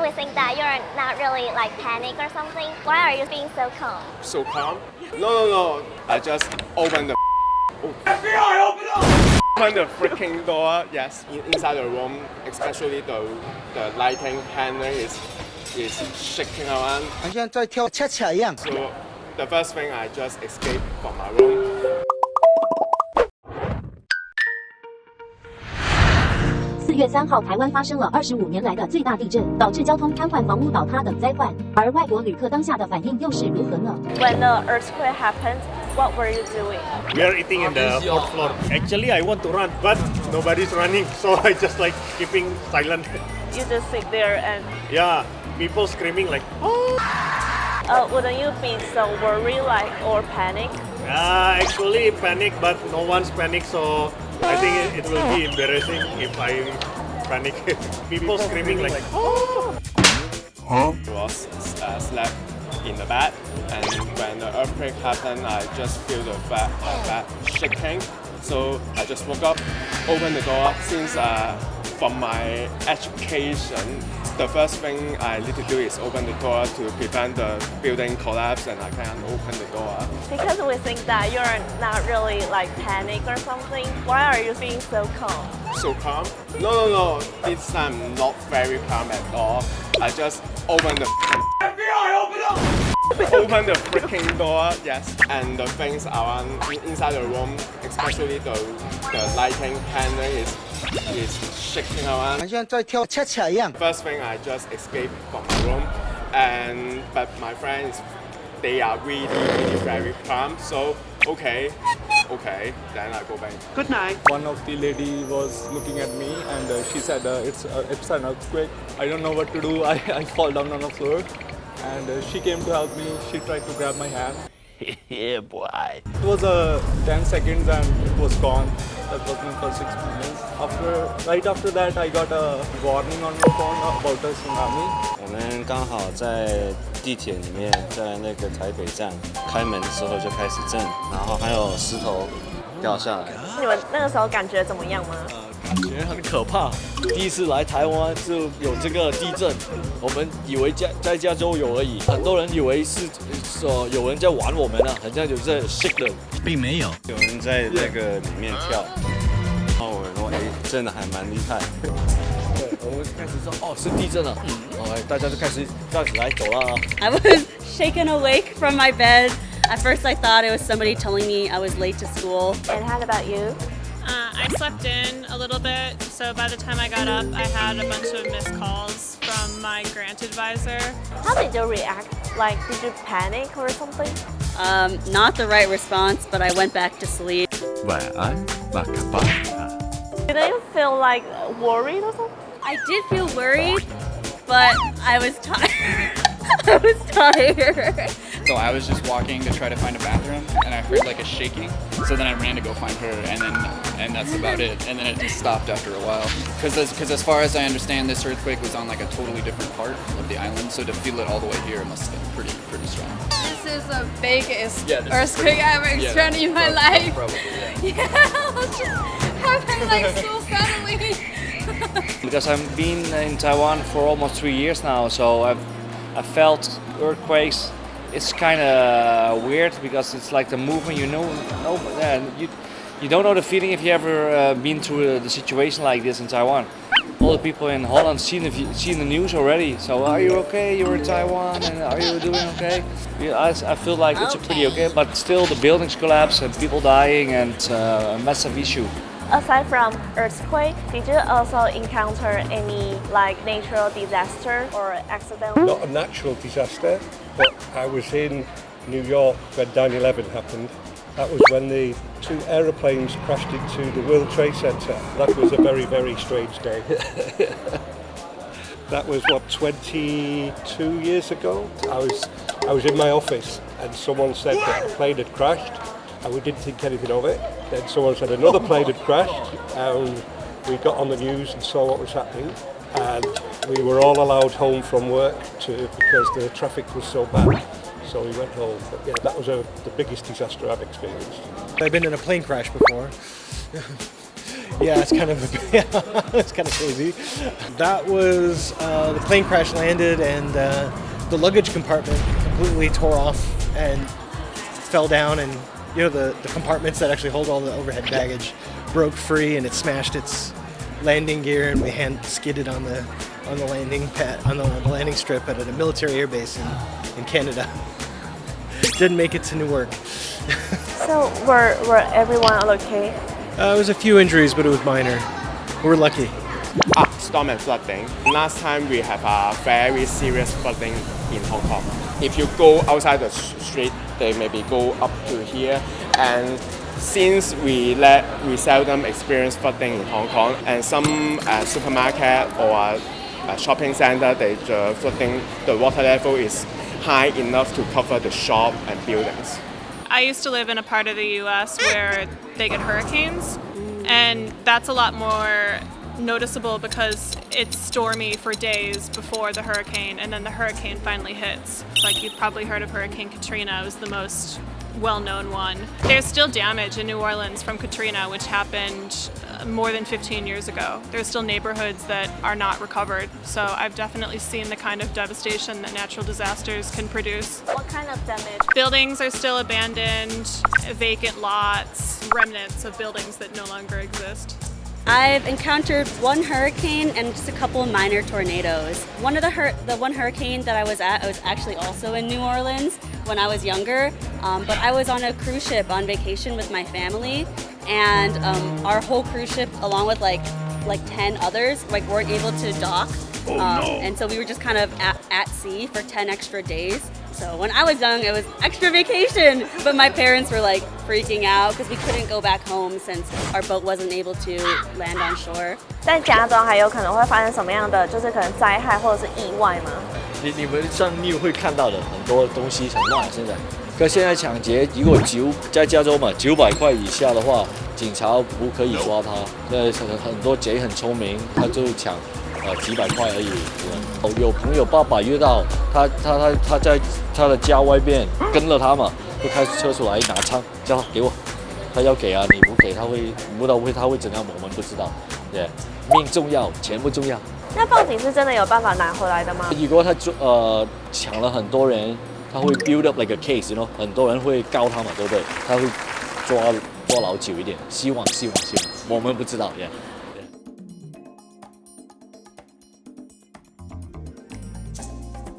we think that you're not really like panic or something. Why are you being so calm? So calm? No. I just opened the FBI, open up! open the freaking door. Yes, inside the room, especially the lighting panel is shaking around. 好像在跳恰恰一样。 So the first thing I just escaped from my room. 4月3号，台湾发生了25年来的最大地震，导致交通瘫痪、房屋倒塌等灾患。而外国旅客当下的反应又是如何呢？ When the earthquake happened, what were you doing? We are eating in the fourth floor. Actually, I want to run, but nobody's running, so I just like keeping silent. You just sit there and Yeah, people screaming like, oh! wouldn't you be so worried like or panic? Actually panic, but no one's panic, so I think it will be embarrassing if I panic. People screaming like, oh! I was slept in the bed, and when the earthquake happened, I just feel the bed shaking. So I just woke up, opened the door. Since from my education, the first thing I need to do is open the door to prevent the building collapse, and I can't open the door. Because we think that you're not really like panic or something. Why are you being so calm? So calm? No. This time not very calm at all. I just opened the FBI, open up! open the freaking door, yes. And the things around inside the room, especially the lighting panel is shaking around. 好像在跳恰恰一样。 First thing I just escaped from my room, but my friends, they are really very calm. So okay, then I go back. Good night. One of the lady was looking at me and she said it's an earthquake. I don't know what to do. I fall down on the floor and she came to help me. She tried to grab my hand. Yeah, boy. It was 10 seconds and it was gone. That was my first experience. Right after that, I got a warning on my phone about a tsunami. 我们刚好在地铁里面，在那个台北站开门的时候就开始震，然后还有石头掉下来。你们那个时候感觉怎么样吗？感觉很可怕。第一次来台湾就有这个地震，我们以为在加州有而已，很多人以为是有人在玩我们啊，好像有在 shake 人，并没有，有人在那个里面跳，然后我说震的还蛮厉害。对，我们开始说哦是地震了，大家就开始来走了。I was shaken awake from my bed. At first I thought it was somebody telling me I was late to school. And how about you? I slept in a little bit, so by the time I got up, I had a bunch of missed calls from my grant advisor. How did you react? Like, did you panic or something? Not the right response, but I went back to sleep. 晚安，马卡巴。 Didn't you feel like worried or something? I did feel worried, but I was tired. I was tired. So I was just walking to try to find a bathroom, and I heard like a shaking. So then I ran to go find her, and that's about it. And then it just stopped after a while. Because as far as I understand, this earthquake was on like a totally different part of the island. So to feel it all the way here must have been pretty strong. This is the biggest Yeah, this is earthquake I've ever experienced in my life. Probably, yeah. Yeah, it just happened like so suddenly. Because I've been in Taiwan for almost 3 years now, so I felt earthquakes. It's kind of weird because it's like the movement, you don't know the feeling if you ever been through the situation like this in Taiwan. All the people in Holland seen the news already. So are you okay? You're in Taiwan, and are you doing okay? Yeah, I feel like it's pretty okay, but still the buildings collapse and people dying and a massive issue. Aside from earthquake, did you also encounter any like natural disaster or accident? Not a natural disaster, but I was in New York when 9/11 happened. That was when the 2 aeroplanes crashed into the World Trade Center. That was a very, very strange day. That was 22 years ago. I was in my office and someone said that a plane had crashed and we didn't think anything of it. Then someone said another plane had crashed and we got on the news and saw what was happening, and we were all allowed home from work because the traffic was so bad. So we went home. But yeah, that was the biggest disaster I've experienced. I've been in a plane crash before. Yeah, it's kind of it's kind of crazy. That was the plane crash landed and the luggage compartment completely tore off and fell down, and the compartments that actually hold all the overhead baggage broke free, and it smashed its landing gear, and we hand skidded on the landing pad on the landing strip at a military air base in Canada. Didn't make it to Newark. So were everyone okay? There was a few injuries, but it was minor. We're lucky. Storm and flooding. Last time we have a very serious flooding in Hong Kong. If you go outside the street, they maybe go up to here. And since we seldom experience flooding in Hong Kong, and some supermarket or shopping center, the flooding, the water level is high enough to cover the shop and buildings. I used to live in a part of the US where they get hurricanes, and that's a lot more noticeable because it's stormy for days before the hurricane, and then the hurricane finally hits. Like, you've probably heard of Hurricane Katrina. It was the most well-known one. There's still damage in New Orleans from Katrina, which happened more than 15 years ago. There's still neighborhoods that are not recovered. So I've definitely seen the kind of devastation that natural disasters can produce. What kind of damage? Buildings are still abandoned, vacant lots, remnants of buildings that no longer exist. I've encountered one hurricane and just a couple of minor tornadoes. The one hurricane that I was at, I was actually also in New Orleans when I was younger, but I was on a cruise ship on vacation with my family, and our whole cruise ship, along with like 10 others, weren't able to dock. And so we were just kind of at sea for 10 extra days. So when I was young, it was extra vacation, but my parents were like freaking out because we couldn't go back home since our boat wasn't able to land on shore. 在加州还有可能会发生什么样的，就是可能灾害或者是意外吗？你们上 New 会看到的很多东西很乱，现在。可现在抢劫，如果在加州嘛，900块以下的话，警察不可以抓他。很多贼很聪明，他就抢。几百块而已。有朋友爸爸约到他在他的家外边跟了他嘛，就开车出来拿枪，叫他给我，他要给啊，你不给他会他会怎样，我们不知道。对，命重要，钱不重要。那报警是真的有办法拿回来的吗？如果他抢了很多人，他会 build up like a case， 很多人会告他嘛，对不对？他会抓牢久一点，希望，我们不知道， yeah。